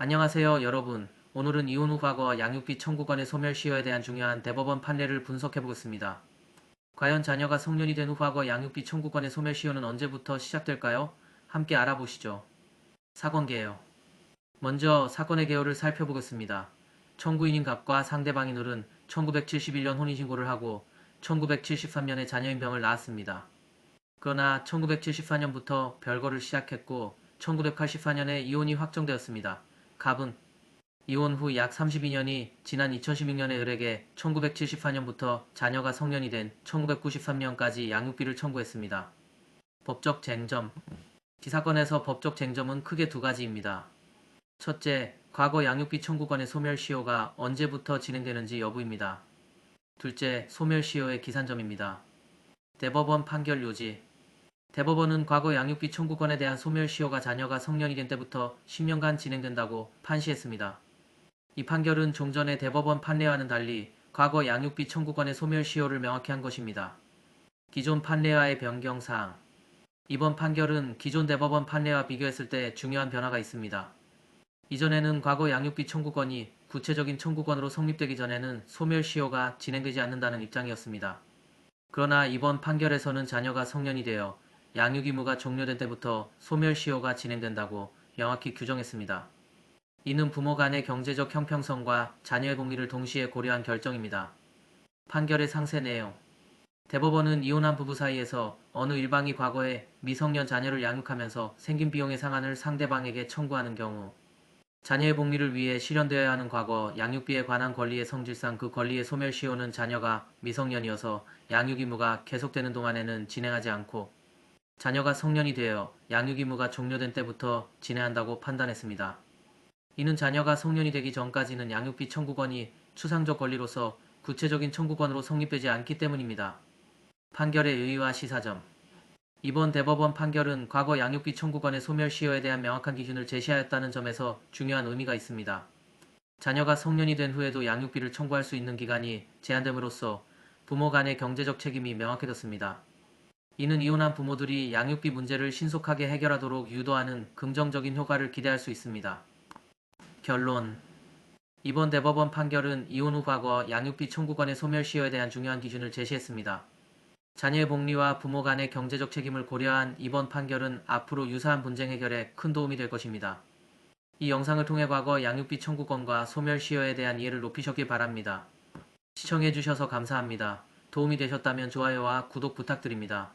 안녕하세요, 여러분. 오늘은 이혼 후 과거 양육비 청구권의 소멸시효에 대한 중요한 대법원 판례를 분석해 보겠습니다. 과연 자녀가 성년이 된 후 과거 양육비 청구권의 소멸시효는 언제부터 시작될까요? 함께 알아보시죠. 사건 개요. 먼저 사건의 개요를 살펴보겠습니다. 청구인인 갑과 상대방인 을은 1971년 혼인신고를 하고 1973년에 자녀인 병을 낳았습니다. 그러나 1974년부터 별거를 시작했고 1984년에 이혼이 확정되었습니다. 갑은 이혼 후 약 32년이 지난 2016년에 을에게 1974년부터 자녀가 성년이 된 1993년까지 양육비를 청구했습니다. 법적 쟁점. 이 사건에서 법적 쟁점은 크게 두 가지입니다. 첫째, 과거 양육비 청구권의 소멸시효가 언제부터 진행되는지 여부입니다. 둘째, 소멸시효의 기산점입니다. 대법원 판결 요지. 대법원은 과거 양육비 청구권에 대한 소멸시효가 자녀가 성년이 된 때부터 10년간 진행된다고 판시했습니다. 이 판결은 좀 전의 대법원 판례와는 달리 과거 양육비 청구권의 소멸시효를 명확히 한 것입니다. 기존 판례와의 변경사항. 이번 판결은 기존 대법원 판례와 비교했을 때 중요한 변화가 있습니다. 이전에는 과거 양육비 청구권이 구체적인 청구권으로 성립되기 전에는 소멸시효가 진행되지 않는다는 입장이었습니다. 그러나 이번 판결에서는 자녀가 성년이 되어 양육 의무가 종료된 때부터 소멸시효가 진행된다고 명확히 규정했습니다. 이는 부모 간의 경제적 형평성과 자녀의 복리를 동시에 고려한 결정입니다. 판결의 상세 내용. 대법원은 이혼한 부부 사이에서 어느 일방이 과거에 미성년 자녀를 양육하면서 생긴 비용의 상한을 상대방에게 청구하는 경우 자녀의 복리를 위해 실현되어야 하는 과거 양육비에 관한 권리의 성질상 그 권리의 소멸시효는 자녀가 미성년이어서 양육 의무가 계속되는 동안에는 진행하지 않고 자녀가 성년이 되어 양육 의무가 종료된 때부터 진행한다고 판단했습니다. 이는 자녀가 성년이 되기 전까지는 양육비 청구권이 추상적 권리로서 구체적인 청구권으로 성립되지 않기 때문입니다. 판결의 의의와 시사점. 이번 대법원 판결은 과거 양육비 청구권의 소멸시효에 대한 명확한 기준을 제시하였다는 점에서 중요한 의미가 있습니다. 자녀가 성년이 된 후에도 양육비를 청구할 수 있는 기간이 제한됨으로써 부모 간의 경제적 책임이 명확해졌습니다. 이는 이혼한 부모들이 양육비 문제를 신속하게 해결하도록 유도하는 긍정적인 효과를 기대할 수 있습니다. 결론. 이번 대법원 판결은 이혼 후 과거 양육비 청구권의 소멸시효에 대한 중요한 기준을 제시했습니다. 자녀의 복리와 부모 간의 경제적 책임을 고려한 이번 판결은 앞으로 유사한 분쟁 해결에 큰 도움이 될 것입니다. 이 영상을 통해 과거 양육비 청구권과 소멸시효에 대한 이해를 높이셨길 바랍니다. 시청해주셔서 감사합니다. 도움이 되셨다면 좋아요와 구독 부탁드립니다.